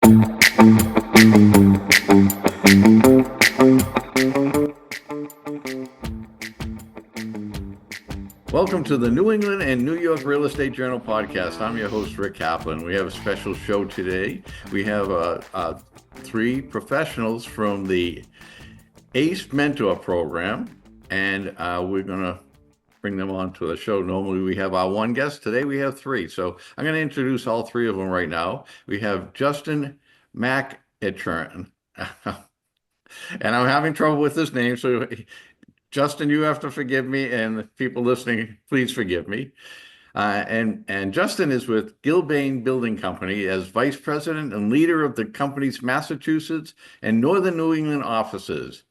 Welcome to the New England and New York Real Estate Journal podcast. I'm your host, Rick Kaplan. We have a special show today. We have three professionals from the ACE Mentor Program, and we're going to bring them on to the show. Normally we have our one guest. Today we have three. So I'm going to introduce all three of them right now. We have Justin MacEachern. And I'm having trouble with this name, so Justin, you have to forgive me, and the people listening, please forgive me. And Justin is with Gilbane Building Company as vice president and leader of the company's Massachusetts and Northern New England offices.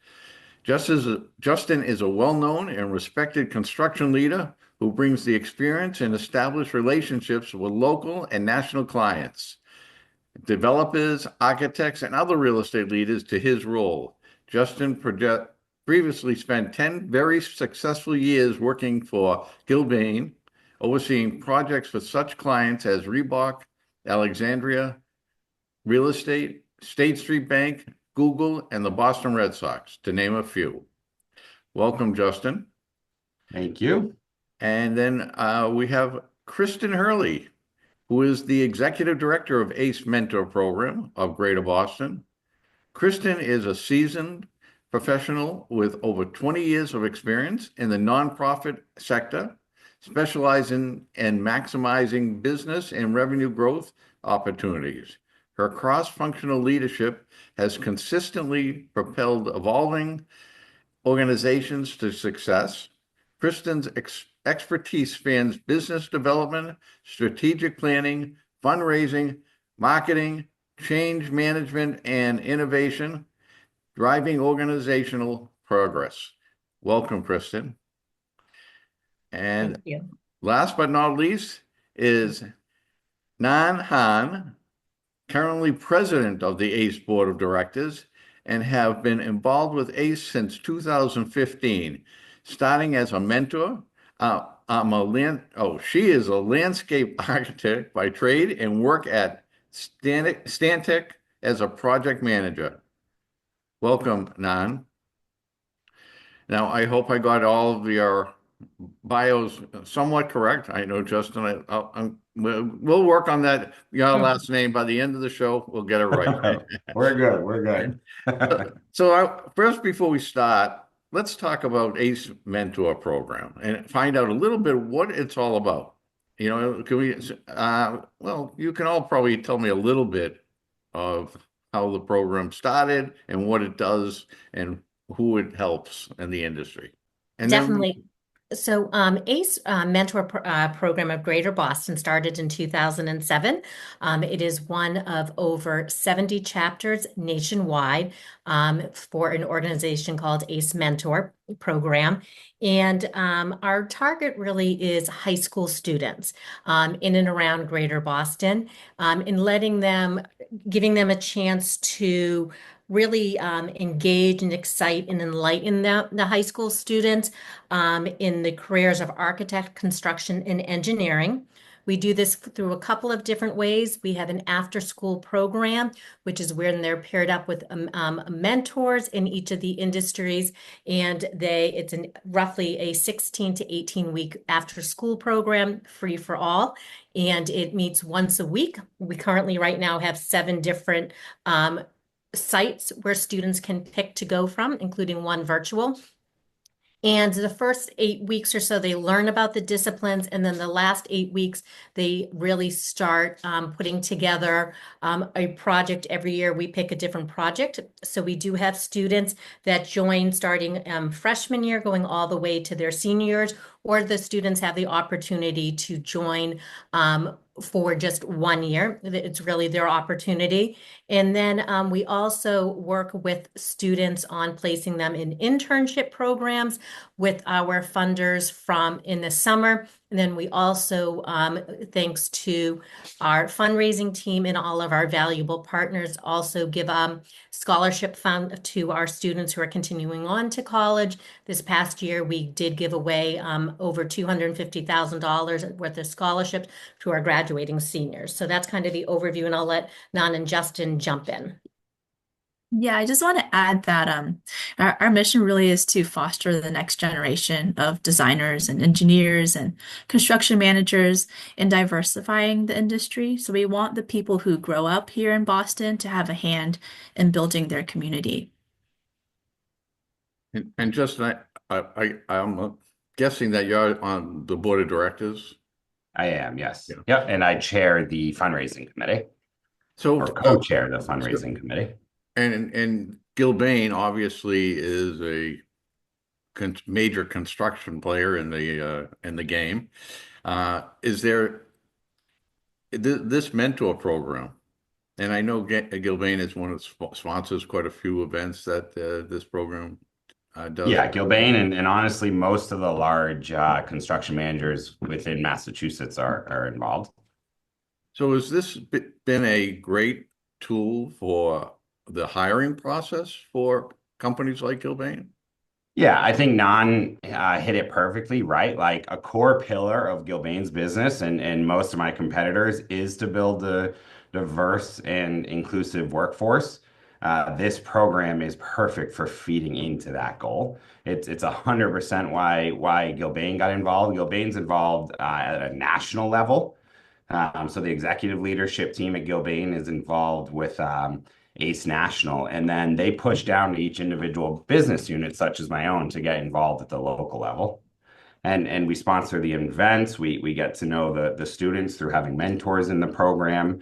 Justin is a well-known and respected construction leader who brings the experience and established relationships with local and national clients, developers, architects, and other real estate leaders to his role. Justin previously spent 10 very successful years working for Gilbane, overseeing projects for such clients as Reebok, Alexandria Real Estate, State Street Bank, Google, and the Boston Red Sox, to name a few. Welcome, Justin. Thank you. And then we have Kristen Hurley, who is the executive director of ACE Mentor Program of Greater Boston. Kristen is a seasoned professional with over 20 years of experience in the nonprofit sector, specializing in maximizing business and revenue growth opportunities. Her cross-functional leadership has consistently propelled evolving organizations to success. Kristen's expertise spans business development, strategic planning, fundraising, marketing, change management, and innovation, driving organizational progress. Welcome, Kristen. And last but not least is Ngan Han, currently president of the ACE Board of Directors, and have been involved with ACE since 2015, starting as a mentor. She is a landscape architect by trade and work at Stantec as a project manager. Welcome, Nan. Now, I hope I got all of your bios somewhat correct. I know, Justin, we'll work on that, your last name. By the end of the show, we'll get it right. We're good. First, before we start, let's talk about ACE Mentor Program and find out a little bit what it's all about. You know, can we, you can all probably tell me a little bit of how the program started and what it does and who it helps in the industry. And definitely. So ACE Mentor Program of Greater Boston started in 2007. It is one of over 70 chapters nationwide for an organization called ACE Mentor Program. And our target really is high school students in and around Greater Boston, in giving them a chance to really engage and excite and enlighten the high school students in the careers of architect, construction, and engineering. We do this through a couple of different ways. We have an after-school program, which is when they're paired up with mentors in each of the industries, and it's roughly a 16 to 18-week after-school program, free for all, and it meets once a week. We currently right now have 7 different sites where students can pick to go from, including one virtual. And the first 8 weeks or so, they learn about the disciplines. And then the last 8 weeks, they really start putting together a project. Every year we pick a different project. So we do have students that join starting freshman year, going all the way to their senior years, or the students have the opportunity to join for just 1 year. It's really their opportunity. And then we also work with students on placing them in internship programs with our funders in the summer. And then we also, thanks to our fundraising team and all of our valuable partners, also give scholarship fund to our students who are continuing on to college. This past year, we did give away over $250,000 worth of scholarships to our graduating seniors. So that's kind of the overview, and I'll let Nan and Justin jump in. Yeah, I just want to add that our mission really is to foster the next generation of designers and engineers and construction managers in diversifying the industry. So we want the people who grow up here in Boston to have a hand in building their community. And Justin, I'm guessing that you're on the board of directors. I am, yes. Yeah. Yep, and I chair the fundraising committee, So, or co-chair the fundraising committee. and Gilbane obviously is a major construction player in the game. Is there this mentor program? And I know Gilbane is one of the sponsors quite a few events that this program does. Yeah, Gilbane and honestly, most of the large construction managers within Massachusetts are involved. So has this been a great tool for the hiring process for companies like Gilbane? Yeah, I think Nan hit it perfectly, right? Like a core pillar of Gilbane's business and most of my competitors is to build a diverse and inclusive workforce. This program is perfect for feeding into that goal. It's 100% why Gilbane got involved. Gilbane's involved at a national level. So the executive leadership team at Gilbane is involved with ACE National, and then they push down to each individual business unit, such as my own, to get involved at the local level. And we sponsor the events. We get to know the students through having mentors in the program.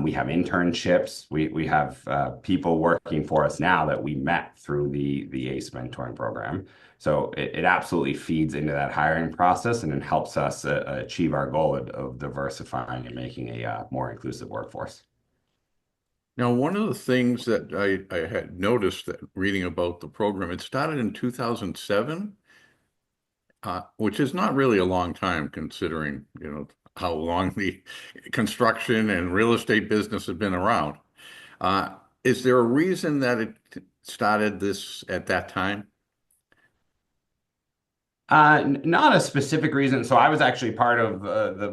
We have internships. We have people working for us now that we met through the ACE mentoring program. So it absolutely feeds into that hiring process, and it helps us achieve our goal of diversifying and making a more inclusive workforce. Now, one of the things that I had noticed that reading about the program, it started in 2007, which is not really a long time considering, how long the construction and real estate business has been around. Is there a reason that it started this at that time? Not a specific reason. So I was actually part of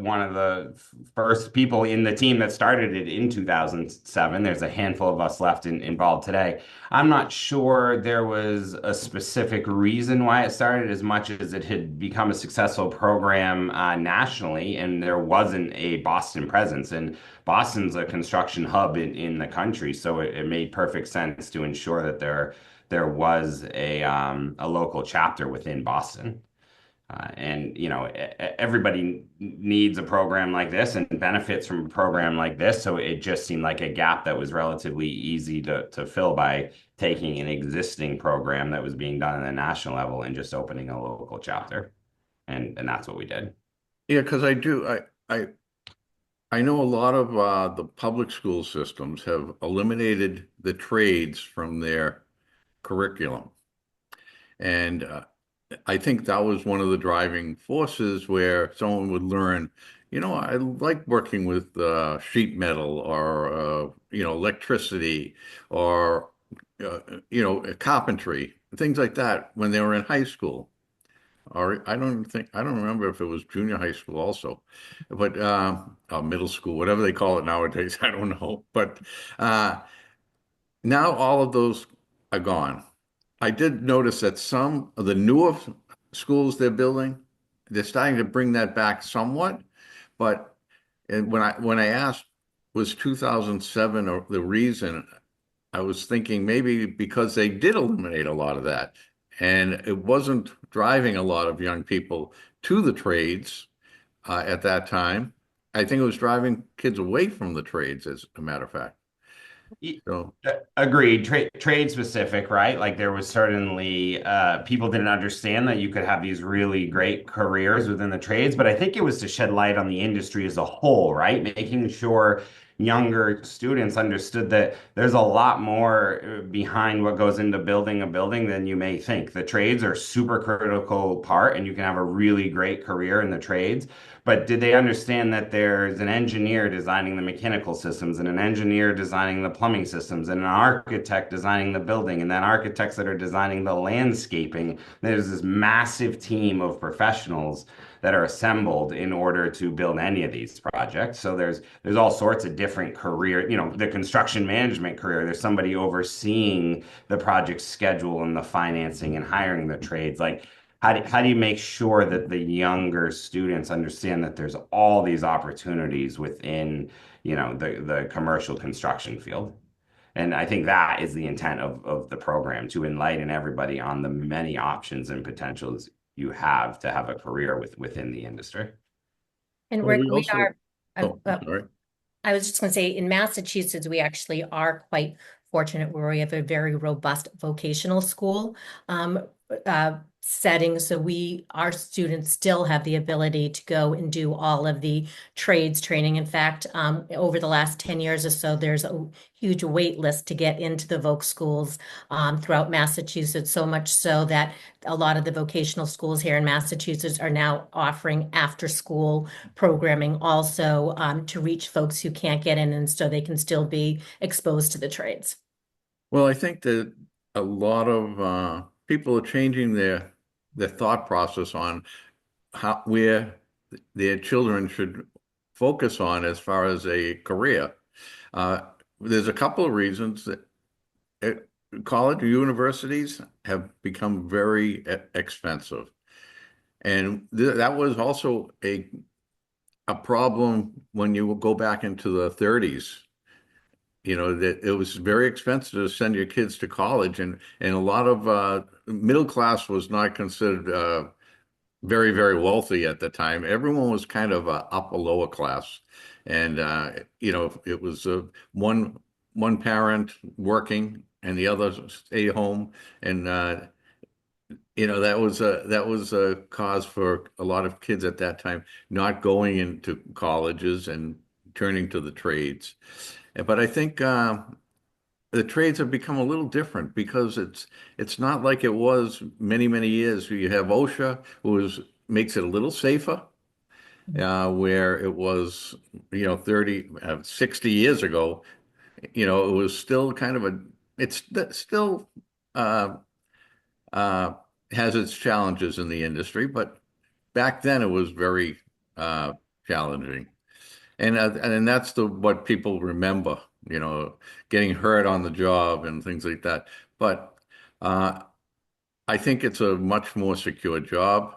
one of the first people in the team that started it in 2007. There's a handful of us left involved today. I'm not sure there was a specific reason why it started as much as it had become a successful program nationally, and there wasn't a Boston presence. And Boston's a construction hub in the country, so it made perfect sense to ensure that there was a local chapter within Boston. And everybody needs a program like this and benefits from a program like this. So it just seemed like a gap that was relatively easy to fill by taking an existing program that was being done at the national level and just opening a local chapter. And that's what we did. Yeah, because I know a lot of the public school systems have eliminated the trades from their curriculum. And I think that was one of the driving forces where someone would learn, I like working with sheet metal or, electricity or, carpentry, things like that when they were in high school. Or I don't remember if it was junior high school also, but middle school, whatever they call it nowadays, I don't know. But now all of those are gone. I did notice that some of the newer schools they're building, they're starting to bring that back somewhat. But when I asked, was 2007 or the reason, I was thinking maybe because they did eliminate a lot of that, and it wasn't driving a lot of young people to the trades at that time. I think it was driving kids away from the trades, as a matter of fact. So. Agreed. Trade specific, right? Like there was certainly people didn't understand that you could have these really great careers within the trades, but I think it was to shed light on the industry as a whole, right? Making sure younger students understood that there's a lot more behind what goes into building a building than you may think. The trades are super critical part, and you can have a really great career in the trades. But did they understand that there's an engineer designing the mechanical systems and an engineer designing the plumbing systems and an architect designing the building and then architects that are designing the landscaping? There's this massive team of professionals that are assembled in order to build any of these projects. So there's all sorts of different career, the construction management career. There's somebody overseeing the project schedule and the financing and hiring the trades. Like, how do you make sure that the younger students understand that there's all these opportunities within, the commercial construction field? And I think that is the intent of the program, to enlighten everybody on the many options and potentials you have to have a career within the industry. And Well, Rick, we we also, are, oh, sorry. I was just going to say, in Massachusetts, we actually are quite fortunate where we have a very robust vocational school setting. So our students still have the ability to go and do all of the trades training. In fact, over the last 10 years or so, there's a huge wait list to get into the voc schools throughout Massachusetts, so much so that a lot of the vocational schools here in Massachusetts are now offering after school programming also to reach folks who can't get in, and so they can still be exposed to the trades. Well, I think that a lot of people are changing their thought process on where their children should focus on as far as a career. There's a couple of reasons that college or universities have become very expensive, and that was also a problem when you go back into the 30s. That it was very expensive to send your kids to college, and a lot of middle class was not considered very, very wealthy at the time. Everyone was kind of upper lower class, and it was one parent working and the other stay home, and that was a cause for a lot of kids at that time not going into colleges and turning to the trades. But I think the trades have become a little different because it's not like it was many, many years. You have OSHA, who makes it a little safer, where it was, 30, 60 years ago, it was still kind of it's still has its challenges in the industry, but back then it was very challenging. And that's what people remember, getting hurt on the job and things like that. But I think it's a much more secure job.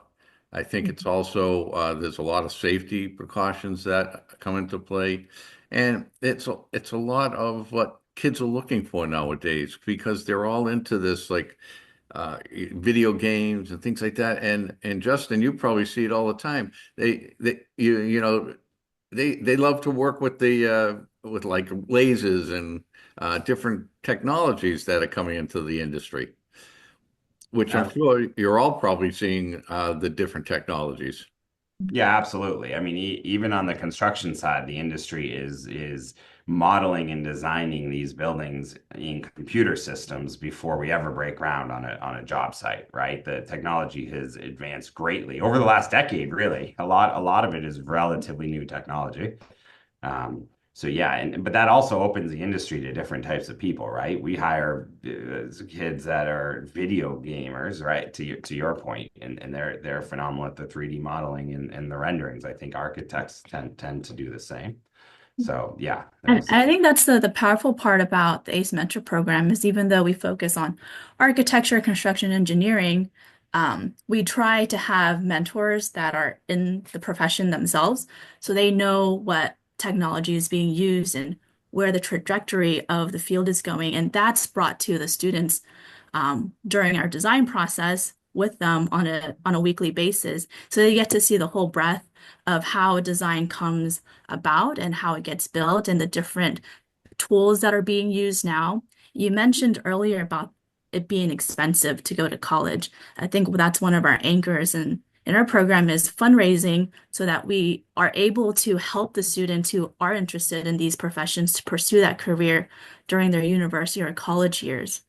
I think it's also there's a lot of safety precautions that come into play, and it's a lot of what kids are looking for nowadays because they're all into this like video games and things like that. And Justin, you probably see it all the time. They love to work with with like lasers and different technologies that are coming into the industry, which I'm sure you're all probably seeing the different technologies. Yeah, absolutely. I mean, even on the construction side, the industry is modeling and designing these buildings in computer systems before we ever break ground on a job site, right? The technology has advanced greatly over the last decade, really. A lot of it is relatively new technology. So yeah, but that also opens the industry to different types of people, right? We hire kids that are video gamers, right? To your point, and they're phenomenal at the 3D modeling and the renderings. I think architects tend to do the same. So yeah, And I think that's the powerful part about the ACE Mentor program is even though we focus on architecture, construction, engineering, we try to have mentors that are in the profession themselves, so they know what technology is being used and where the trajectory of the field is going. And that's brought to the students during our design process with them on a weekly basis. So they get to see the whole breadth of how a design comes about and how it gets built and the different tools that are being used now. You mentioned earlier about it being expensive to go to college. I think that's one of our anchors And our program is fundraising so that we are able to help the students who are interested in these professions to pursue that career during their university or college years.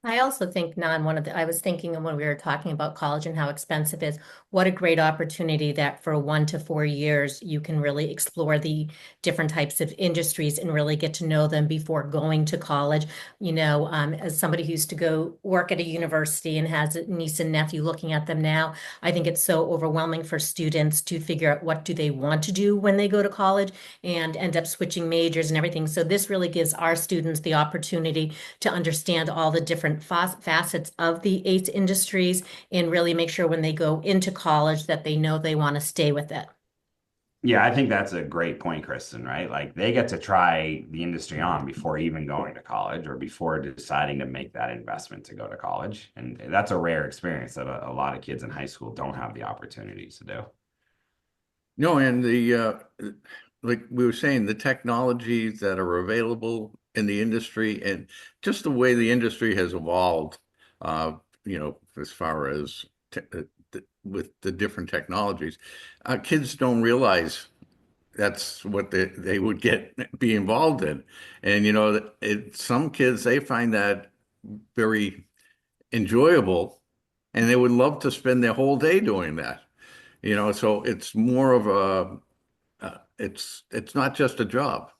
I also think, Nan, I was thinking when we were talking about college and how expensive it is, what a great opportunity that for 1 to 4 years, you can really explore the different types of industries and really get to know them before going to college. As somebody who used to go work at a university and has a niece and nephew looking at them now, I think it's so overwhelming for students to figure out what do they want to do when they go to college and end up switching majors and everything. So this really gives our students the opportunity to understand all the different facets of the ACE industries and really make sure when they go into college that they know they want to stay with it. Yeah, I think that's a great point, Kristen, right? Like they get to try the industry on before even going to college or before deciding to make that investment to go to college. And that's a rare experience that a lot of kids in high school don't have the opportunities to do. No, and like we were saying, the technologies that are available in the industry and just the way the industry has evolved, as far as with the different technologies, kids don't realize that's what they would be involved in. And, some kids, they find that very enjoyable and they would love to spend their whole day doing that. So it's more of it's not just a job.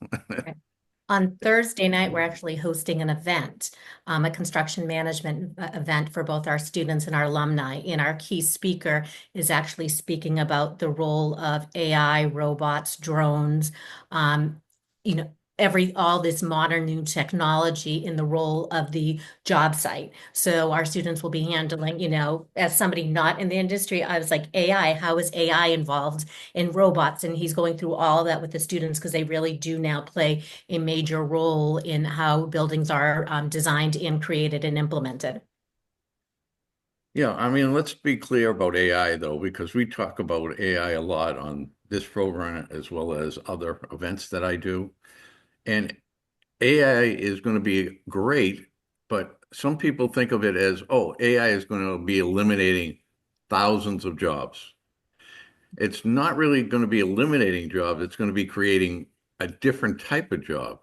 On Thursday night, we're actually hosting an event, a construction management event for both our students and our alumni. And our key speaker is actually speaking about the role of AI, robots, drones, um, you know, all this modern new technology in the role of the job site. So our students will be handling, as somebody not in the industry, I was like, AI, how is AI involved in robots? And he's going through all of that with the students because they really do now play a major role in how buildings are designed and created and implemented. Yeah, I mean, let's be clear about AI though, because we talk about AI a lot on this program as well as other events that I do. And AI is going to be great, but some people think of it as, oh, AI is going to be eliminating thousands of jobs. It's not really going to be eliminating jobs. It's going to be creating a different type of job.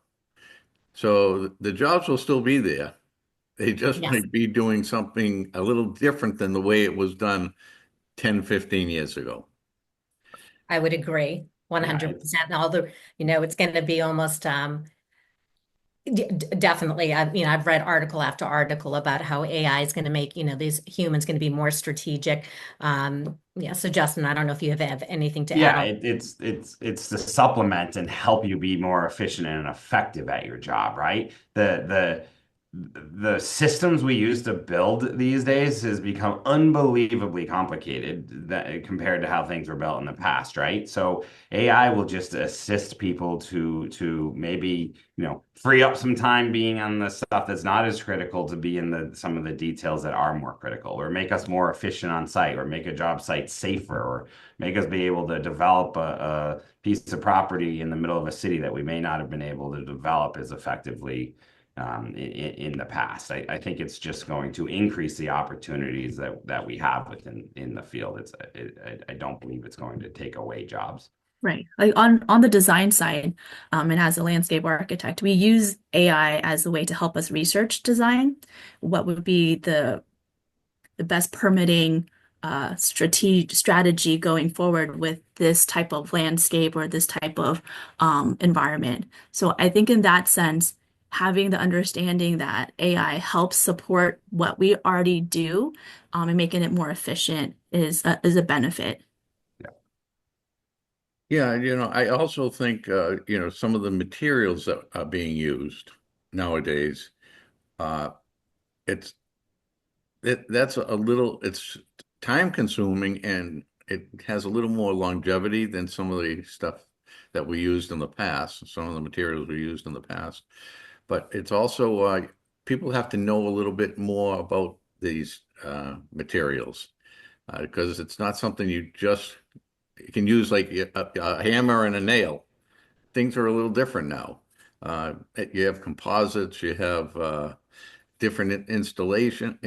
So the jobs will still be there. They just Yes. might be doing something a little different than the way it was done 10, 15 years ago. I would agree Yeah, 100%. And it's going to be almost definitely. I've read article after article about how AI is going to make, these humans going to be more strategic. Yeah. So Justin, I don't know if you have anything to add yeah, on. it's to supplement and help you be more efficient and effective at your job, right? The systems we use to build these days has become unbelievably complicated compared to how things were built in the past, right? So AI will just assist people to maybe, free up some time being on the stuff that's not as critical to be in some of the details that are more critical, or make us more efficient on site, or make a job site safer, or make us be able to develop a piece of property in the middle of a city that we may not have been able to develop as effectively in the past. I think it's just going to increase the opportunities that we have in the field. I don't believe it's going to take away jobs. Right. Like on the design side, and as a landscape architect, we use AI as a way to help us research design. What would be the best permitting strategy going forward with this type of landscape or this type of environment. So I think in that sense, having the understanding that AI helps support what we already do and making it more efficient is a benefit. Yeah, I also think, some of the materials that are being used nowadays, uh, it's it's time consuming and it has a little more longevity than some of the stuff that we used in the past, some of the materials we used in the past. But it's also people have to know a little bit more about these materials because it's not something you can use like a hammer and a nail. Things are a little different now. You have composites, you have different installations.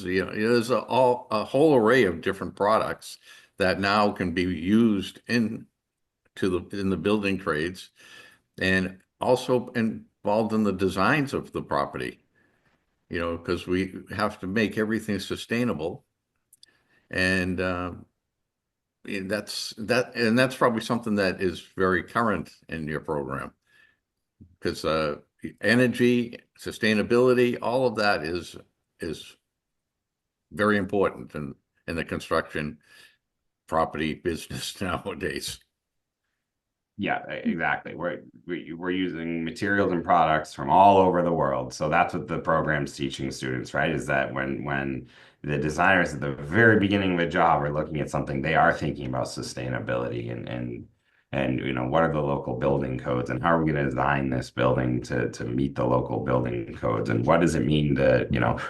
There's a whole array of different products that now can be used in the building trades, and also involved in the designs of the property. Because we have to make everything sustainable, and that's probably something that is very current in your program, because energy, sustainability, all of that is very important in the construction property business nowadays. Yeah, exactly. We're using materials and products from all over the world. So that's what the program's teaching students, right? Is that when the designers at the very beginning of the job are looking at something, they are thinking about sustainability and what are the local building codes, and how are we going to design this building to meet the local building codes, and what does it mean to,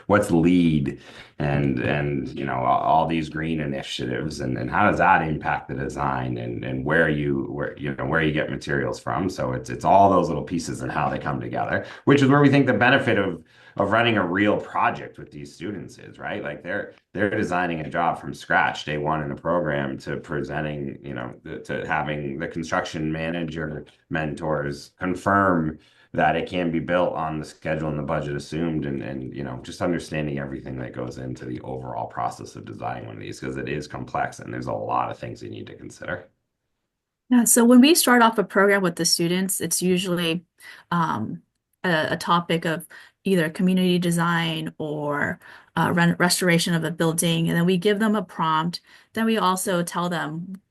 what's LEED and all these green initiatives, and how does that impact the design, and where you get materials from. So it's all those little pieces and how they come together, which is where we think the benefit of running a real project with these students is, right? Like they're designing a job from scratch, day one in the program, to presenting, to having the construction manager mentors confirm that it can be built on the schedule and the budget assumed, and just understanding everything that goes into the overall process of designing one of these, because it is complex and there's a lot of things you need to consider. Yeah, so when we start off a program with the students, it's usually a topic of either community design or restoration of a building, and then we give them a prompt. Then we also tell them,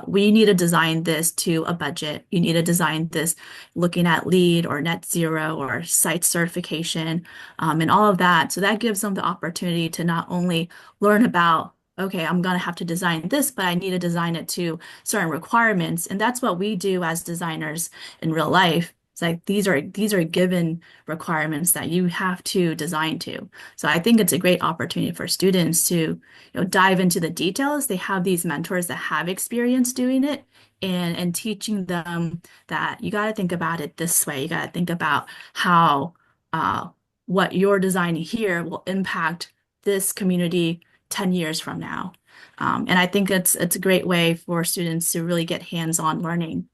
we need to design this to a budget. You need to design this looking at LEED or net zero or site certification, and all of that. So that gives them the opportunity to not only learn about, okay, I'm going to have to design this, but I need to design it to certain requirements. And that's what we do as designers in real life. It's like these are given requirements that you have to design to. So I think it's a great opportunity for students to dive into the details. They have these mentors that have experience doing it, and teaching them that you got to think about it this way. You got to think about how what you're designing here will impact this community 10 years from now. And I think it's a great way for students to really get hands-on learning.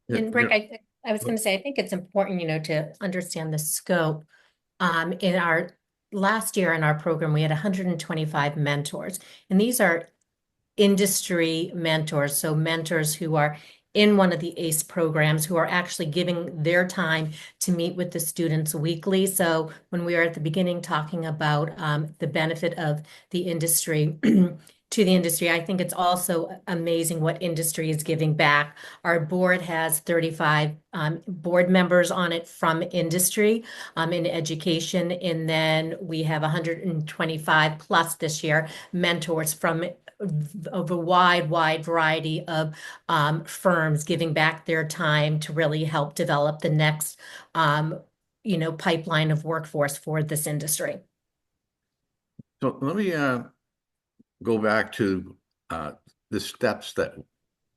Yeah. And Rick, I was going to say, I think it's important, to understand the scope. In our last year in our program, we had 125 mentors, and these are industry mentors. So mentors who are in one of the ACE programs, who are actually giving their time to meet with the students weekly. So when we are at the beginning talking about the benefit of the industry to the industry, I think it's also amazing what industry is giving back. Our board has 35 board members on it from industry in education, and then we have 125 plus this year mentors from of a wide variety of firms giving back their time to really help develop the next pipeline of workforce for this industry. So let me go back to the steps that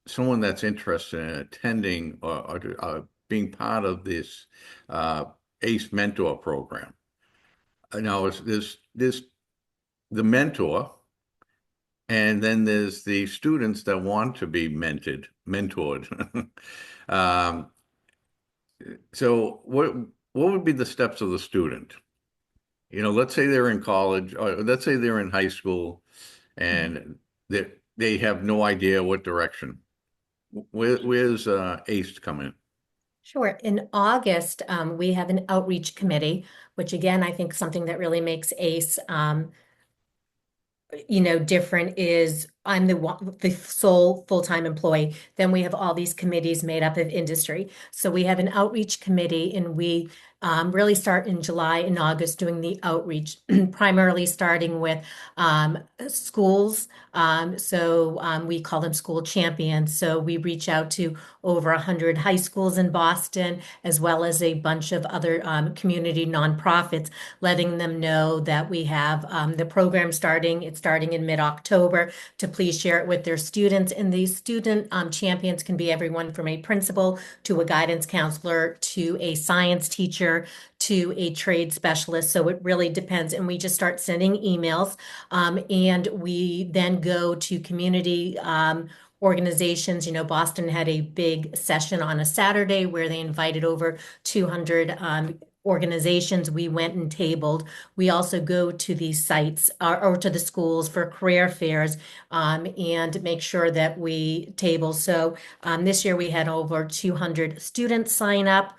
someone that's interested in attending or being part of this ACE mentor program. Now, there's the mentor, and then there's the students that want to be mentored. So what would be the steps of the student? Let's say they're in college, or let's say they're in high school, and they have no idea what direction. Where's ACE come in? Sure. In August, we have an outreach committee, which again, I think something that really makes ACE different is I'm the sole full-time employee. Then we have all these committees made up of industry. So we have an outreach committee, and we really start in July and August doing the outreach, primarily starting with schools. So we call them school champions. So we reach out to over 100 high schools in Boston, as well as a bunch of other community nonprofits, letting them know that we have the program starting. It's starting in mid-October to please share it with their students. And these student champions can be everyone from a principal to a guidance counselor to a science teacher to a trade specialist. So it really depends. And we just start sending emails, and we then go to community organizations. You know, Boston had a big session on a Saturday where they invited over 200 organizations. We went and tabled. We also go to these sites or to the schools for career fairs, and make sure that we table. So this year we had over 200 students sign up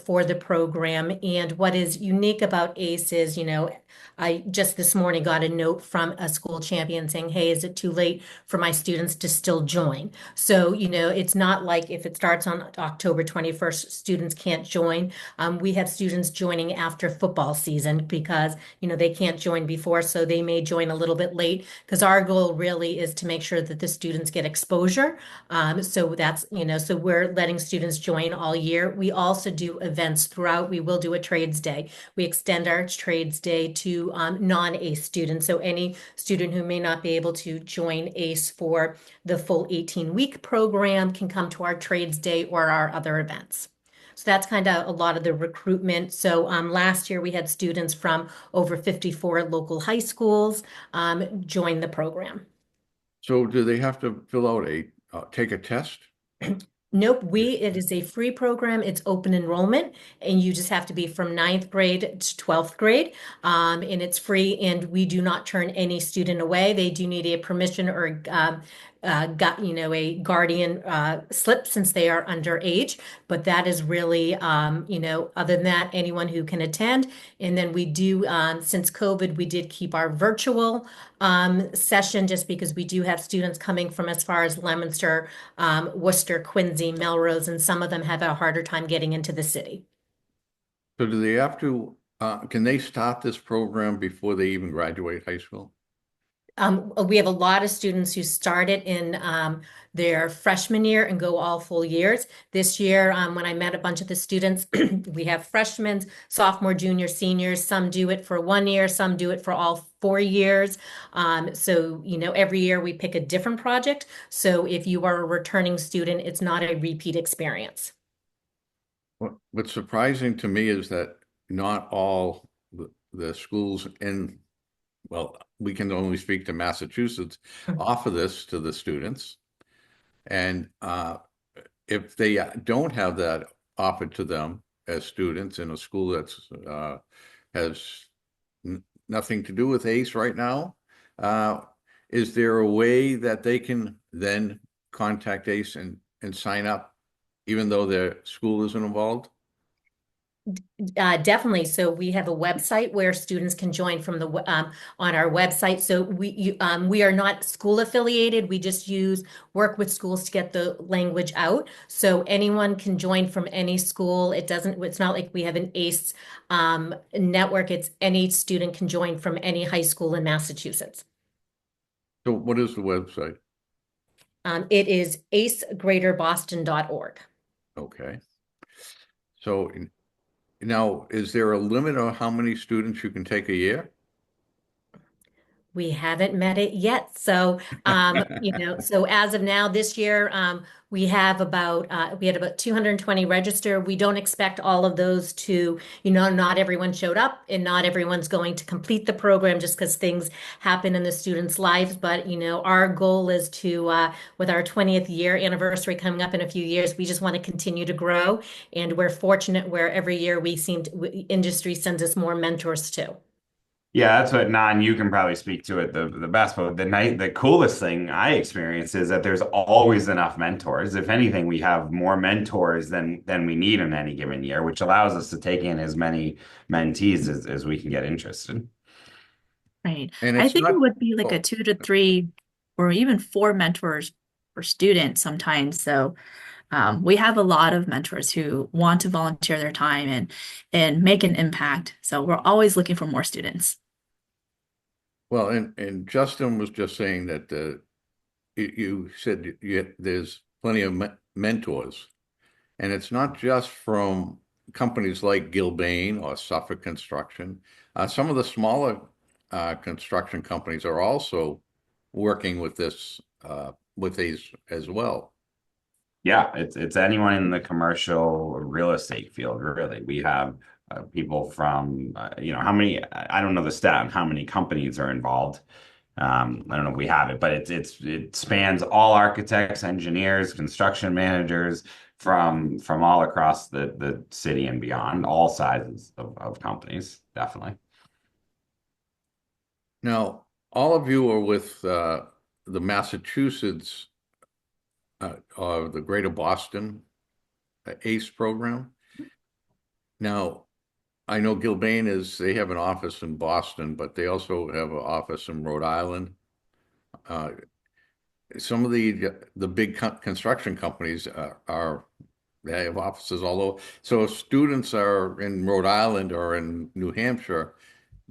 for the program. And what is unique about ACE is, you know, I just this morning got a note from a school champion saying, hey, is it too late for my students to still join? So, you know, it's not like if it starts on October 21st, students can't join. We have students joining after football season because, you know, they can't join before, so they may join a little bit late, because our goal really is to make sure that the students get exposure. So that's, you know, so we're letting students join all year. We also do events throughout. We will do a trades day. We extend our trades day to non-ACE students. So any student who may not be able to join ACE for the full 18-week program can come to our trades day or our other events. So that's kind of a lot of the recruitment. So last year we had students from over 54 local high schools join the program. So do they have to fill out take a test? Nope, it is a free program. It's open enrollment, and you just have to be from 9th grade to 12th grade. And it's free, and we do not turn any student away. They do need a permission or a guardian slip since they are underage, but that is really, other than that, anyone who can attend. And then we do, since COVID, we did keep our virtual session just because we do have students coming from as far as Leominster, Worcester, Quincy, Melrose, and some of them have a harder time getting into the city. So do they have to, can they start this program before they even graduate high school? We have a lot of students who started in their freshman year and go all full years. This year, when I met a bunch of the students, we have freshmen, sophomore, junior, seniors. Some do it for 1 year, some do it for all 4 years. So, you know, every year we pick a different project. So if you are a returning student, it's not a repeat experience. What's surprising to me is that not all the schools in, well, we can only speak to Massachusetts, offer this to the students. And if they don't have that offered to them as students in a school that's has nothing to do with ACE right now, is there a way that they can then contact ACE and sign up even though their school isn't involved? Definitely. So we have a website where students can join from the on our website. So we are not school affiliated. We just work with schools to get the language out. So anyone can join from any school. It's not like we have an ACE network. It's any student can join from any high school in Massachusetts. So what is the website? It is acegreaterboston.org. Okay. So now, is there a limit on how many students you can take a year? We haven't met it yet. So, so as of now, this year, we had about 220 register. We don't expect all of those to, not everyone showed up and not everyone's going to complete the program just because things happen in the students' lives. But, our goal is to, with our 20th year anniversary coming up in a few years, we just want to continue to grow. And we're fortunate where every year industry sends us more mentors too. Yeah, that's what Nan, you can probably speak to it the best. But the coolest thing I experience is that there's always enough mentors. If anything, we have more mentors than we need in any given year, which allows us to take in as many mentees as we can get interested. Right. And I think it would be like a 2 to 3 or even 4 mentors per student sometimes. So we have a lot of mentors who want to volunteer their time and make an impact. So we're always looking for more students. Well, and Justin was just saying that you said there's plenty of mentors, and it's not just from companies like Gilbane or Suffolk Construction. Some of the smaller construction companies are also working with with these as well. Yeah, it's anyone in the commercial real estate field, really. We have people from, how many, I don't know the stat on how many companies are involved. I don't know if we have it, but it spans all architects, engineers, construction managers from all across the city and beyond, all sizes of companies, definitely. Now, all of you are with the Massachusetts or the Greater Boston ACE program. Now, I know Gilbane they have an office in Boston, but they also have an office in Rhode Island. Uh, some of the big construction companies they have offices all over. So if students are in Rhode Island or in New Hampshire,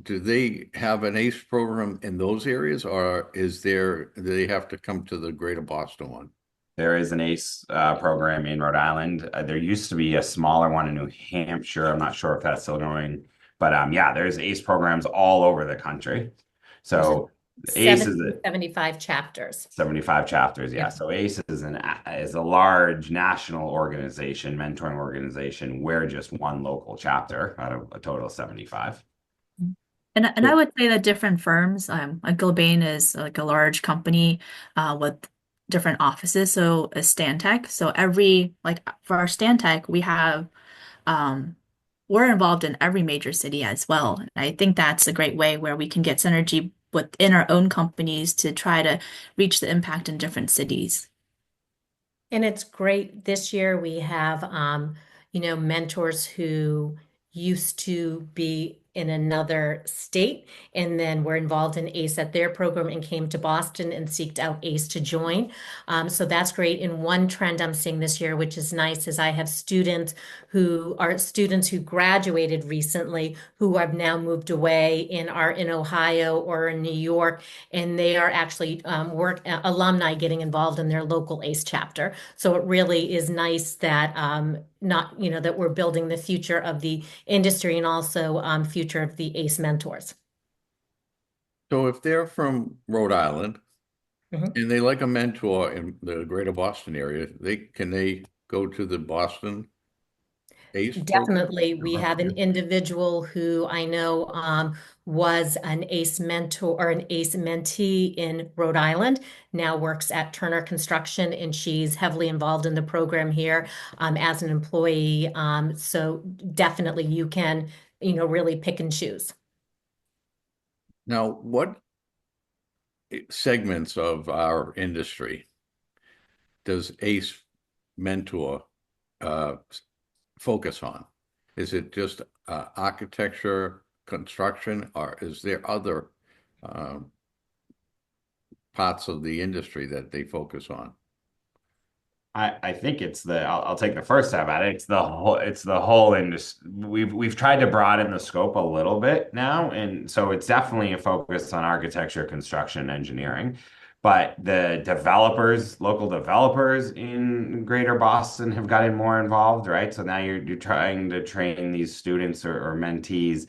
do they have an ACE program in those areas, or do they have to come to the Greater Boston one? There is an ACE program in Rhode Island. There used to be a smaller one in New Hampshire. I'm not sure if that's still going, but yeah, there's ACE programs all over the country. So ACE is 75 chapters. 75 chapters, yeah. Yeah. So ACE is a large national organization, mentoring organization. We're just one local chapter out of a total of 75. And I would say that different firms, like Gilbane is like a large company with different offices. So a Stantec. So like for our Stantec, we're involved in every major city as well. And I think that's a great way where we can get synergy within our own companies to try to reach the impact in different cities. And it's great. This year we have, mentors who used to be in another state and then were involved in ACE at their program and came to Boston and seeked out ACE to join. So that's great. And one trend I'm seeing this year, which is nice, is I have students who graduated recently who have now moved away and are in Ohio or in New York, and they are actually alumni getting involved in their local ACE chapter. So it really is nice that that we're building the future of the industry and also future of the ACE mentors. So if they're from Rhode Island Mhm. and they like a mentor in the Greater Boston area, can they go to the Boston ACE program? Definitely, we have an individual who I know was an ACE mentor or an ACE mentee in Rhode Island, now works at Turner Construction, and she's heavily involved in the program here as an employee. So definitely you can, really pick and choose. Now, what segments of our industry does ACE mentor focus on? Is it just architecture, construction, or is there other parts of the industry that they focus on? I think I'll take the first stab at it. It's the whole industry. We've tried to broaden the scope a little bit now, and so it's definitely a focus on architecture, construction, engineering. But the local developers in Greater Boston have gotten more involved, right? So now you're trying to train these students or mentees,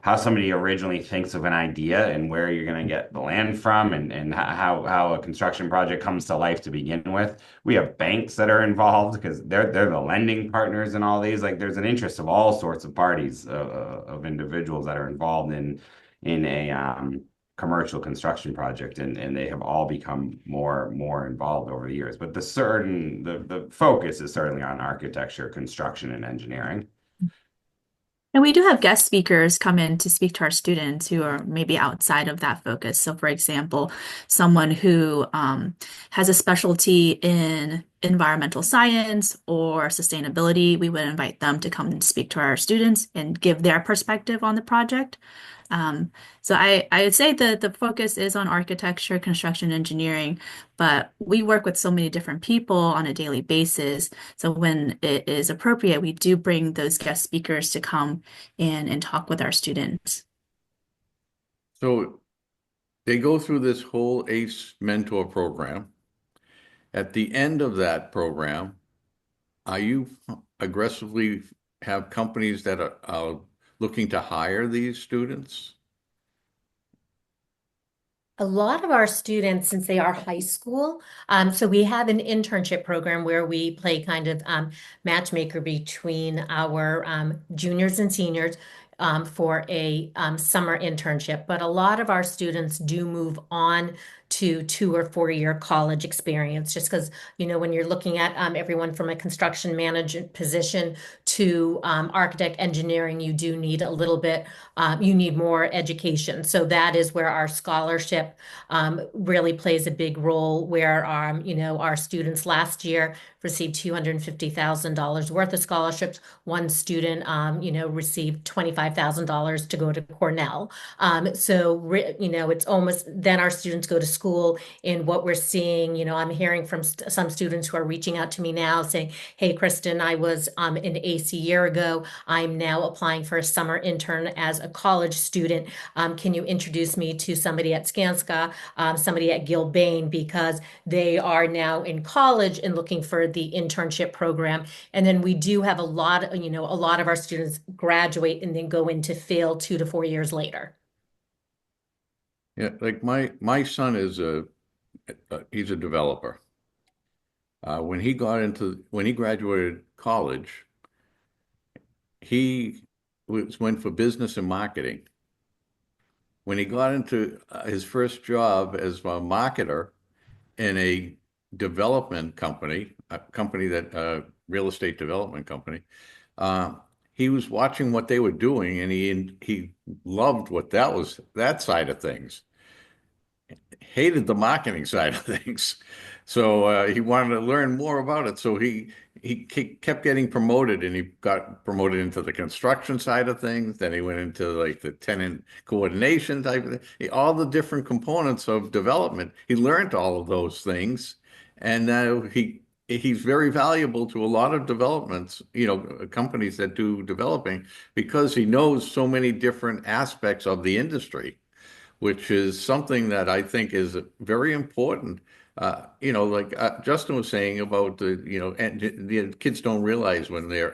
how somebody originally thinks of an idea and where you're going to get the land from and how a construction project comes to life to begin with. We have banks that are involved because they're the lending partners in all these. Like there's an interest of all sorts of parties of individuals that are involved in a commercial construction project, and they have all become more involved over the years. But the focus is certainly on architecture, construction, and engineering. And we do have guest speakers come in to speak to our students who are maybe outside of that focus. So, for example, someone who has a specialty in environmental science or sustainability, we would invite them to come and speak to our students and give their perspective on the project. So I would say that the focus is on architecture, construction, engineering, but we work with so many different people on a daily basis. So when it is appropriate, we do bring those guest speakers to come in and talk with our students. So they go through this whole ACE mentor program. At the end of that program, are you aggressively have companies that are looking to hire these students? A lot of our students, since they are high school, so we have an internship program where we play kind of matchmaker between our juniors and seniors for a summer internship. But a lot of our students do move on to 2 or 4 year college experience, just because, when you're looking at everyone from a construction management position to architect engineering, you do need a little bit, you need more education. So that is where our scholarship really plays a big role, where our students last year received $250,000 worth of scholarships. One student, received $25,000 to go to Cornell. It's almost then our students go to school. In what we're seeing, I'm hearing from some students who are reaching out to me now saying, "Hey, Kristen, I was in ACE a year ago. I'm now applying for a summer intern as a college student. Can you introduce me to somebody at Skanska, somebody at Gilbane, because they are now in college and looking for the internship program." And then we do have a lot of our students graduate and then go into Phil 2 to 4 years later. Yeah, like my son is he's a developer. When he graduated college, he went for business and marketing. When he got into his first job as a marketer in a development company, real estate development company, he was watching what they were doing, and he loved that side of things. Hated the marketing side of things. So he wanted to learn more about it. So he kept getting promoted, and he got promoted into the construction side of things. Then he went into like the tenant coordination type of thing, all the different components of development. He learned all of those things, and now he's very valuable to a lot of developments, companies that do developing, because he knows so many different aspects of the industry, which is something that I think is very important. Like Justin was saying about and the kids don't realize when they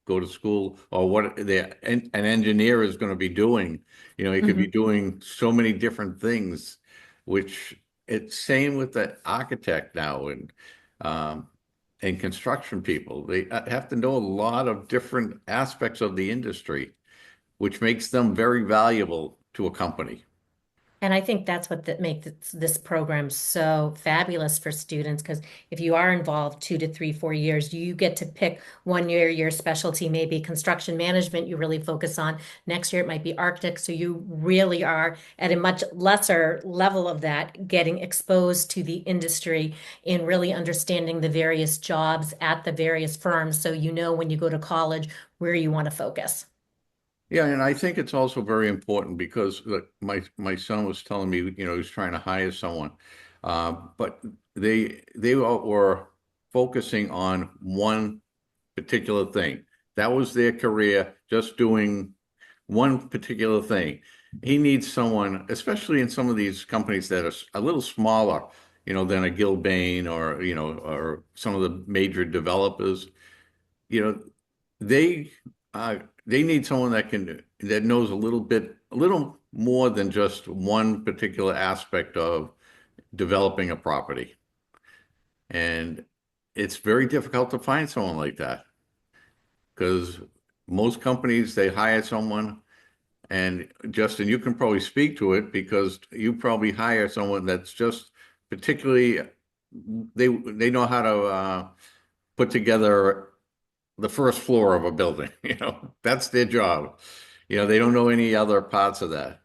go to school or what an engineer is going to be doing. He could be doing so many different things, which it's same with the architect now and construction people. They have to know a lot of different aspects of the industry, which makes them very valuable to a company. And I think that's what that makes this program so fabulous for students, because if you are involved 2 to 3, 4 years, you get to pick one year your specialty, maybe construction management, you really focus on. Next year, it might be architect. So you really are at a much lesser level of that, getting exposed to the industry and really understanding the various jobs at the various firms. So when you go to college where you want to focus. Yeah, and I think it's also very important because my son was telling me, he was trying to hire someone, but they were focusing on one particular thing. That was their career, just doing one particular thing. He needs someone, especially in some of these companies that are a little smaller, than a Gilbane or some of the major developers. You know, they they need someone that knows a little more than just one particular aspect of developing a property. And it's very difficult to find someone like that, because most companies, they hire someone, and Justin, you can probably speak to it because you probably hire someone that's just particularly, they know how to put together the first floor of a building. That's their job. They don't know any other parts of that.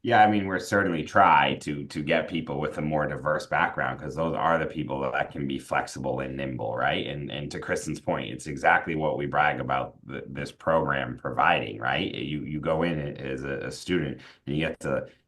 Yeah, I mean, we're certainly try to get people with a more diverse background, because those are the people that can be flexible and nimble, right? And to Kristen's point, it's exactly what we brag about this program providing, right? You go in as a student, and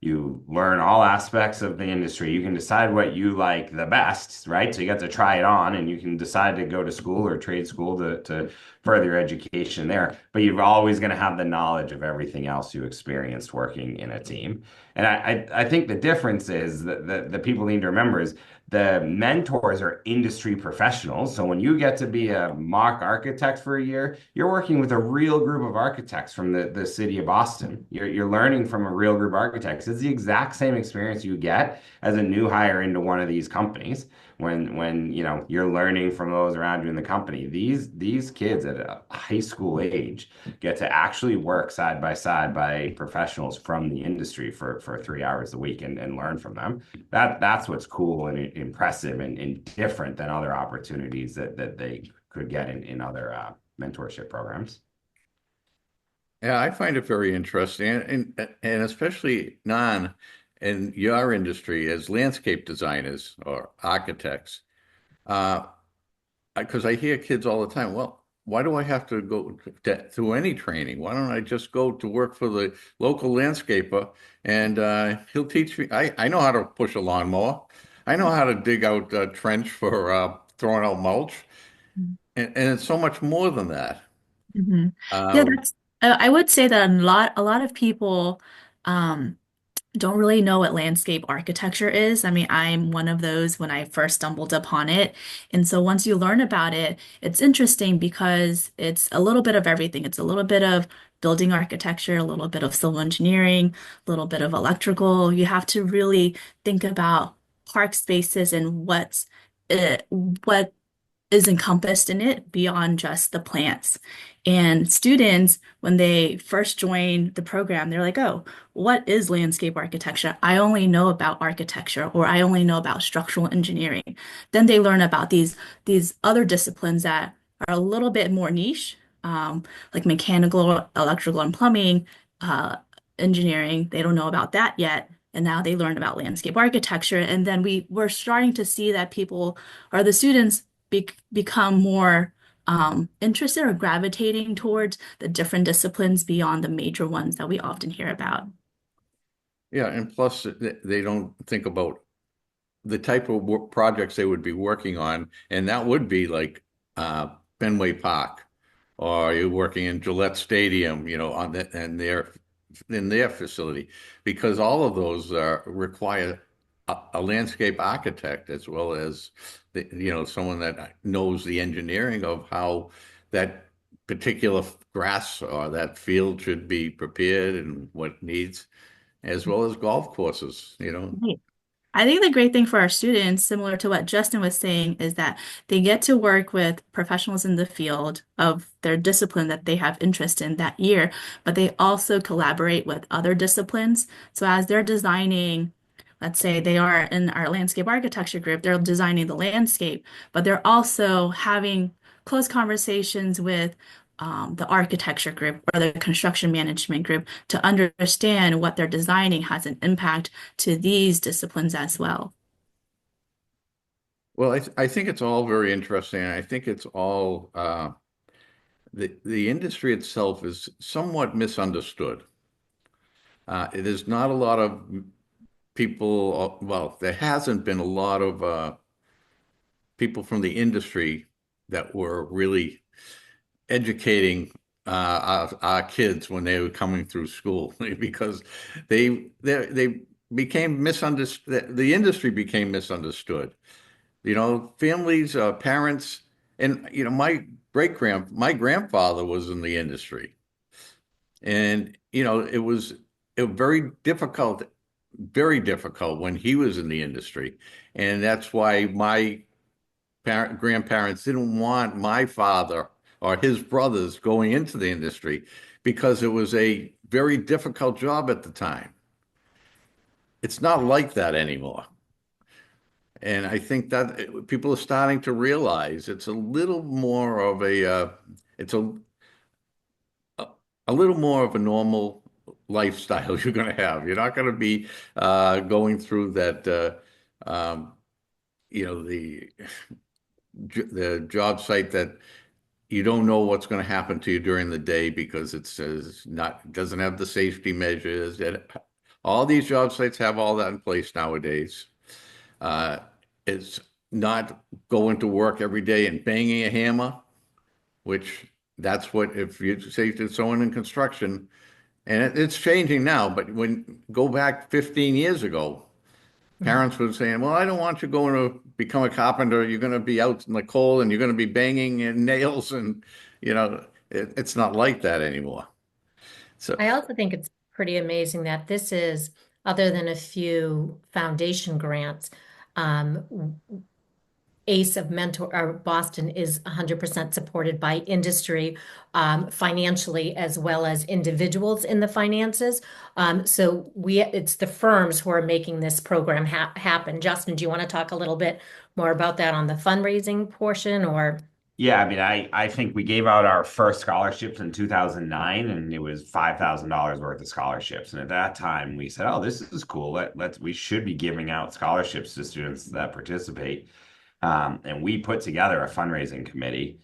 you learn all aspects of the industry. You can decide what you like the best, right? So you get to try it on, and you can decide to go to school or trade school to further your education there. But you're always going to have the knowledge of everything else you experienced working in a team. And I think the difference is that the people need to remember is The mentors are industry professionals. So when you get to be a mock architect for a year, you're working with a real group of architects from the city of Boston. You're learning from a real group of architects. It's the exact same experience you get as a new hire into one of these companies when you're learning from those around you in the company. These kids at a high school age get to actually work side by professionals from the industry for 3 hours a week and learn from them. That's what's cool and impressive and different than other opportunities that they could get in other mentorship programs. Yeah, I find it very interesting, and especially non in your industry as landscape designers or architects, uh, because I hear kids all the time, well, why do I have to go through any training? Why don't I just go to work for the local landscaper and he'll teach me. I know how to push a lawnmower. I know how to dig out a trench for throwing out mulch, and it's so much more than that. Mhm. Yeah, Uh, I would say that a lot of people um don't really know what landscape architecture is. I mean, I'm one of those when I first stumbled upon it. And so once you learn about it, it's interesting because it's a little bit of everything. It's a little bit of building architecture, a little bit of civil engineering, a little bit of electrical. You have to really think about park spaces and what is encompassed in it beyond just the plants. And students, when they first join the program, they're like, oh, what is landscape architecture? I only know about architecture or I only know about structural engineering. Then they learn about these other disciplines that are a little bit more niche, like mechanical, electrical, and plumbing, uh, engineering. They don't know about that yet. And now they learn about landscape architecture. And then we're starting to see that people or the students become more interested or gravitating towards the different disciplines beyond the major ones that we often hear about. yeah, and plus they don't think about the type of projects they would be working on, and that would be like Fenway Park, or you're working in Gillette Stadium, on that and in their facility, because all of those require a landscape architect as well as someone that knows the engineering of how that particular grass or that field should be prepared and what it needs, as well as golf courses. Right. I think the great thing for our students, similar to what Justin was saying, is that they get to work with professionals in the field of their discipline that they have interest in that year, but they also collaborate with other disciplines. So as they're designing, let's say they are in our landscape architecture group, they're designing the landscape, but they're also having close conversations with the architecture group or the construction management group to understand what they're designing has an impact to these disciplines as well. Well, I think it's all very interesting. I think it's all the industry itself is somewhat misunderstood. It is not a lot of people. Well, there hasn't been a lot of people from the industry that were really educating our kids when they were coming through school because they became misunderstood. The industry became misunderstood. Families, parents, and my grandfather was in the industry, and it was very difficult when he was in the industry, and that's why my grandparents didn't want my father or his brothers going into the industry because it was a very difficult job at the time. It's not like that anymore. And I think that people are starting to realize it's a little more of it's a little more of a normal lifestyle you're going to have. You're not going to be going through that, you know, the job site that you don't know what's going to happen to you during the day because doesn't have the safety measures. All these job sites have all that in place nowadays. Uh, it's not going to work every day and banging a hammer, which that's what if you say to someone in construction, and it's changing now, but when go back 15 years ago, parents were saying, well, I don't want you going to become a carpenter. You're going to be out in the cold and you're going to be banging in nails. And, it's not like that anymore. So, I also think it's pretty amazing that this is, other than a few foundation grants, um, ACE of Mentor or Boston is 100% supported by industry, financially, as well as individuals in the finances. So it's the firms who are making this program happen. Justin, do you want to talk a little bit more about that on the fundraising portion, or? Yeah, I mean, I think we gave out our first scholarships in 2009, and it was $5,000 worth of scholarships. And at that time, we said, "Oh, this is cool. We should be giving out scholarships to students that participate." And we put together a fundraising committee,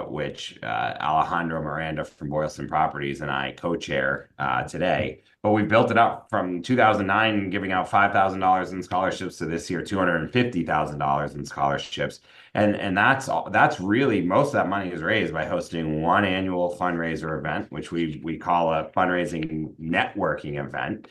which Alejandro Miranda from Boylston Properties and I co-chair today. But we built it up from 2009, giving out $5,000 in scholarships, to this year $250,000 in scholarships. And that's really, most of that money is raised by hosting one annual fundraiser event, which we call a fundraising networking event.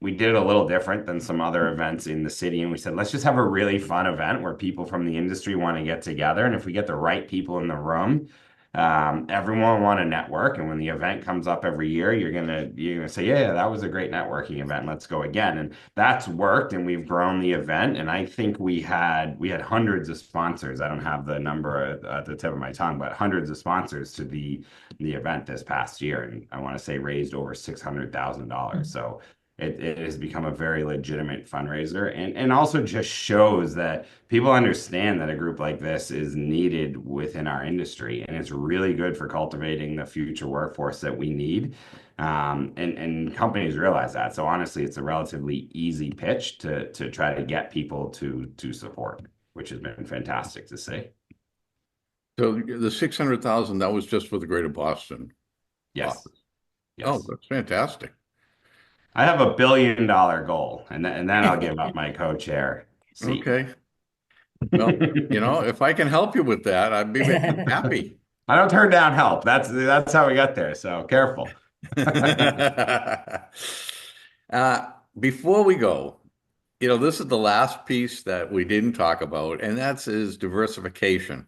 We did it a little different than some other events in the city, and we said, let's just have a really fun event where people from the industry want to get together. And if we get the right people in the room, everyone want to network. And when the event comes up every year, you're gonna say, yeah, that was a great networking event. Let's go again. And that's worked, and we've grown the event. And I think we had hundreds of sponsors. I don't have the number at the tip of my tongue, but hundreds of sponsors to the event this past year. And I want to say raised over $600,000. So it has become a very legitimate fundraiser, and also just shows that people understand that a group like this is needed within our industry, and it's really good for cultivating the future workforce that we need. And companies realize that. So honestly, it's a relatively easy pitch to try to get people to support, which has been fantastic to see. so the 600,000, that was just for the greater Boston. Yes. Oh, Yes. that's fantastic. I have $1 billion goal, and then I'll give up my co-chair seat. Okay. Well, if I can help you with that, I'd be happy. I don't turn down help. That's how we got there. So careful. Before we go, this is the last piece that we didn't talk about, and is diversification.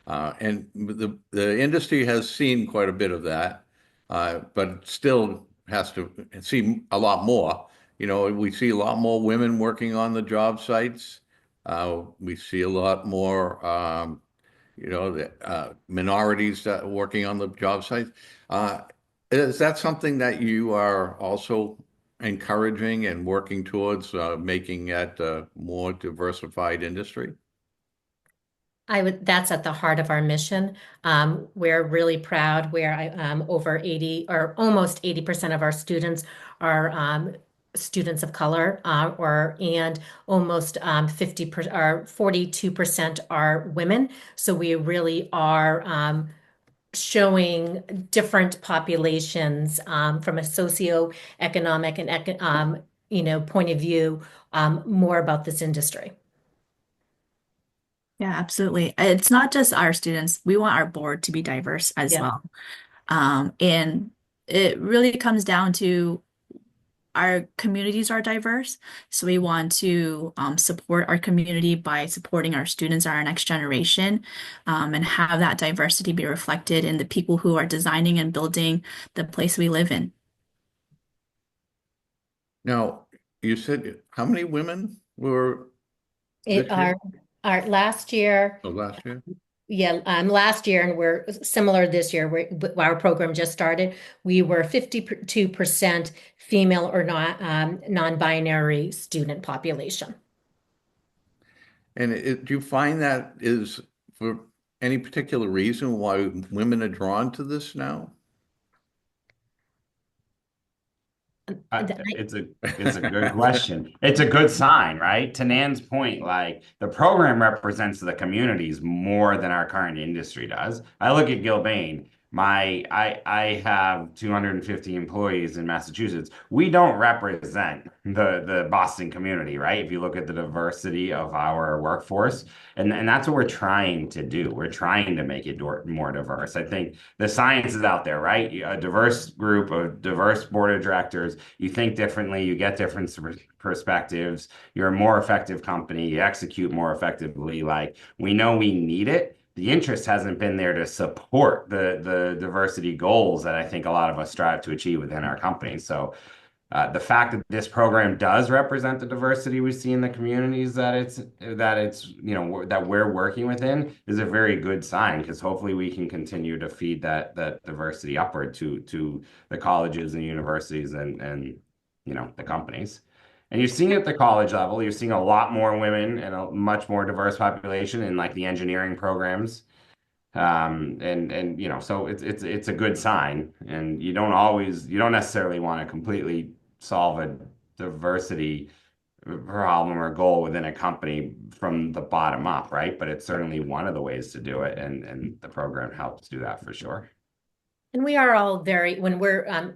And the industry has seen quite a bit of that, but still has to see a lot more. We see a lot more women working on the job sites. We see a lot more, minorities working on the job sites. Is that something that you are also encouraging and working towards, making it a more diversified industry? That's at the heart of our mission. We're really proud where over 80 or almost 80% of our students are students of color, and almost 50% or 42% are women. So we really are showing different populations from a socioeconomic and point of view, more about this industry. Yeah, absolutely. It's not just our students. We want our board to be diverse as Yeah. well. And it really comes down to our communities are diverse. So we want to support our community by supporting our students, our next generation, and have that diversity be reflected in the people who are designing and building the place we live in. Now, you said how many women were this year? Our last year, Oh, last year? last year, and we're similar this year. Our program just started. We were 52% female or not non-binary student population. And do you find that is for any particular reason why women are drawn to this now? It's a good question. It's a good sign, right? To Nan's point, like the program represents the communities more than our current industry does. I look at Gilbane. I have 250 employees in Massachusetts. We don't represent the Boston community, right? If you look at the diversity of our workforce, and that's what we're trying to do. We're trying to make it more diverse. I think the science is out there, right? A diverse group, a diverse board of directors, you think differently, you get different perspectives, you're a more effective company, you execute more effectively. Like, we know we need it. The interest hasn't been there to support the diversity goals that I think a lot of us strive to achieve within our company. So the fact that this program does represent the diversity we see in the communities that we're working within is a very good sign, because hopefully we can continue to feed that diversity upward to the colleges and universities and the companies. And you're seeing it at the college level, you're seeing a lot more women and a much more diverse population in like the engineering programs. So it's a good sign. And you don't necessarily want to completely solve a diversity problem or goal within a company from the bottom up, right? But it's certainly one of the ways to do it, and the program helps do that for sure. And we are all when we're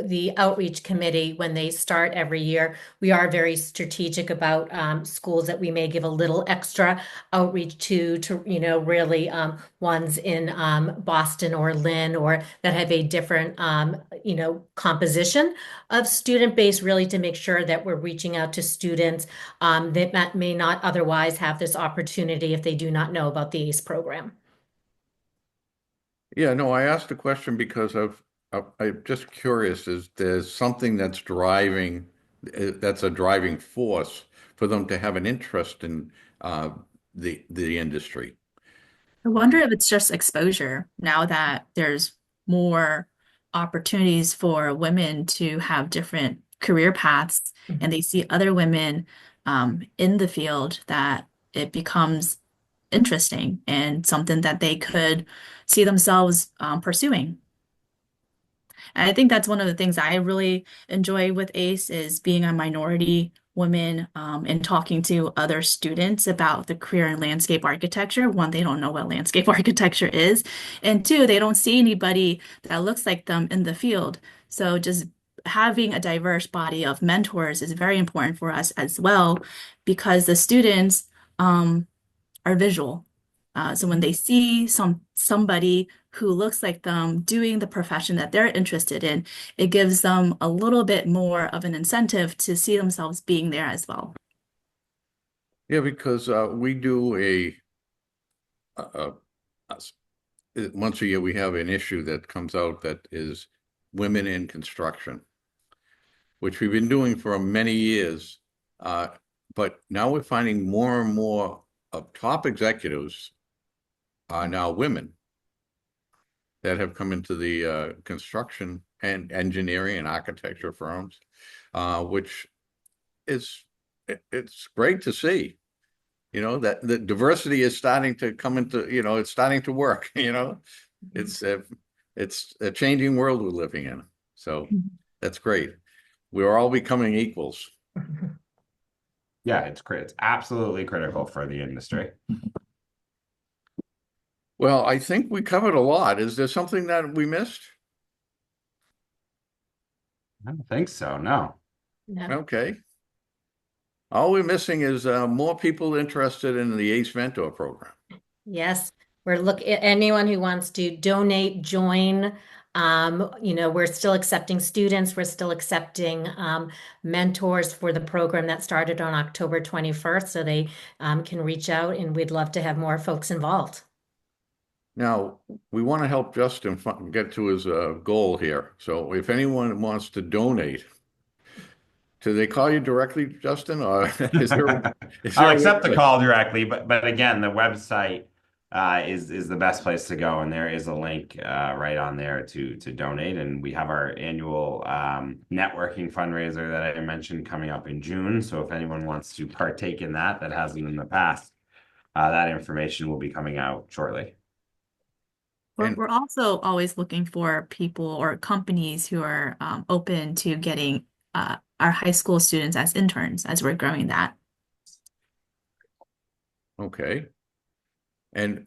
the outreach committee, when they start every year, we are very strategic about schools that we may give a little extra outreach to really ones in Boston or Lynn, or that have a different composition of student base, really to make sure that we're reaching out to students that may not otherwise have this opportunity if they do not know about the ACE program. Yeah, no, I asked the question because I'm just curious, is there's something that's a driving force for them to have an interest in the industry? I wonder if it's just exposure now that there's more opportunities for women to have different career paths, and they see other women in the field, that it becomes interesting and something that they could see themselves pursuing. And I think that's one of the things I really enjoy with ACE, is being a minority woman and talking to other students about the career in landscape architecture. One, they don't know what landscape architecture is. And two, they don't see anybody that looks like them in the field. So just having a diverse body of mentors is very important for us as well, because the students are visual. So when they see somebody who looks like them doing the profession that they're interested in, it gives them a little bit more of an incentive to see themselves being there as well. Yeah, because we do once a year we have an issue that comes out that is women in construction, which we've been doing for many years. But now we're finding more and more of top executives are now women that have come into the construction and engineering and architecture firms, which it's great to see, that the diversity is starting to come into, it's starting to work, it's a changing world we're living in. So that's great. We're all becoming equals. Yeah, it's absolutely critical for the industry. Well, I think we covered a lot. Is there something that we missed? I don't think so, no. No. Okay. All we're missing is more people interested in the ACE Mentor program. Yes, anyone who wants to donate, join. We're still accepting students. We're still accepting mentors for the program that started on October 21st. So they can reach out, and we'd love to have more folks involved. Now, we want to help Justin get to his goal here. So if anyone wants to donate, do they call you directly, Justin? Or I'll accept the call directly, but again, the website is the best place to go, and there is a link right on there to donate. And we have our annual networking fundraiser that I mentioned coming up in June. So if anyone wants to partake in that hasn't in the past, that information will be coming out shortly. We're also always looking for people or companies who are open to getting our high school students as interns, as we're growing that. Okay. And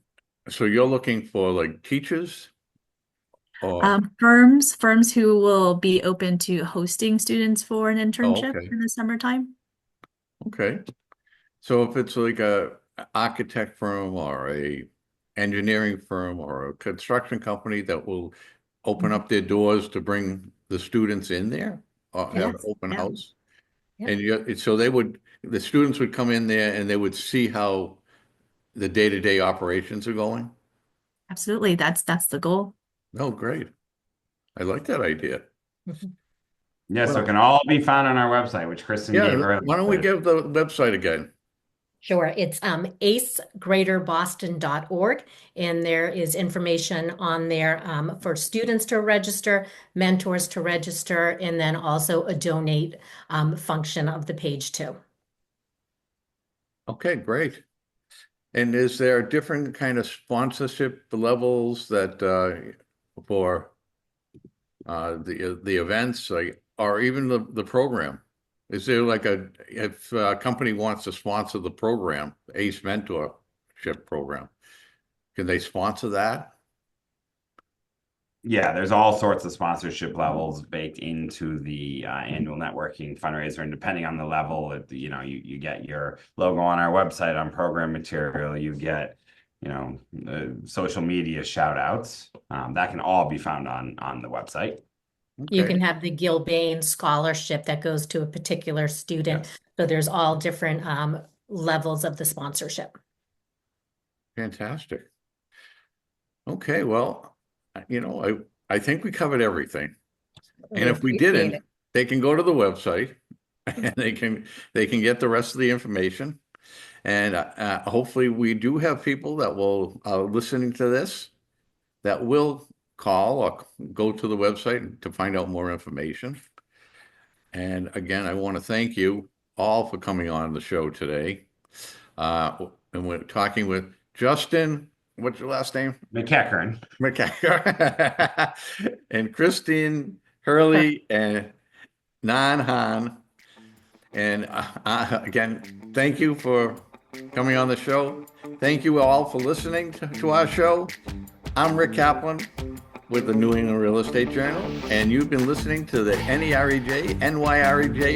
so you're looking for like teachers Oh, Firms who will be open to hosting students for an oh, internship okay. in the summertime. Okay. So if it's like a architect firm or a engineering firm or a construction company that will open up their doors to bring the students in there or have an Yes, open yeah, house. yeah. And so the students would come in there and they would see how the day-to-day operations are going. Absolutely. That's the goal. Oh, great. I like that idea. Mhm. Yeah, so it Well, can all be found on our website, which Kristen yeah, gave earlier. why don't we give the website again? Sure. It's acegreaterboston.org, and there is information on there for students to register, mentors to register, and then also a donate function of the page too. Okay, great. And is there different kind of sponsorship levels that for the events, like, or even the program? Is there like if a company wants to sponsor the program, ACE mentorship program, can they sponsor that? Yeah, there's all sorts of sponsorship levels baked into the annual networking fundraiser, and depending on the level, you get your logo on our website on program material. You get, social media shout outs. That can all be found on the website. You Okay, can have the Gilbane scholarship that goes to a particular student. yes, So there's all different levels of the sponsorship. fantastic. Okay, well, I think we covered everything. We And if we appreciate didn't, it. they can go to the website and they can get the rest of the information. And hopefully we do have people that will listening to this that will call or go to the website to find out more information. And again, I want to thank you all for coming on the show today. And we're talking with Justin. What's your last name? MacEachern. McCacker and Kristen, Hurley, and Ngan Han. And again, thank you for coming on the show. Thank you all for listening to our show. I'm Rick Kaplan with the New England Real Estate Journal, and you've been listening to the NYREJ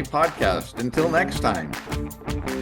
podcast. Until next time.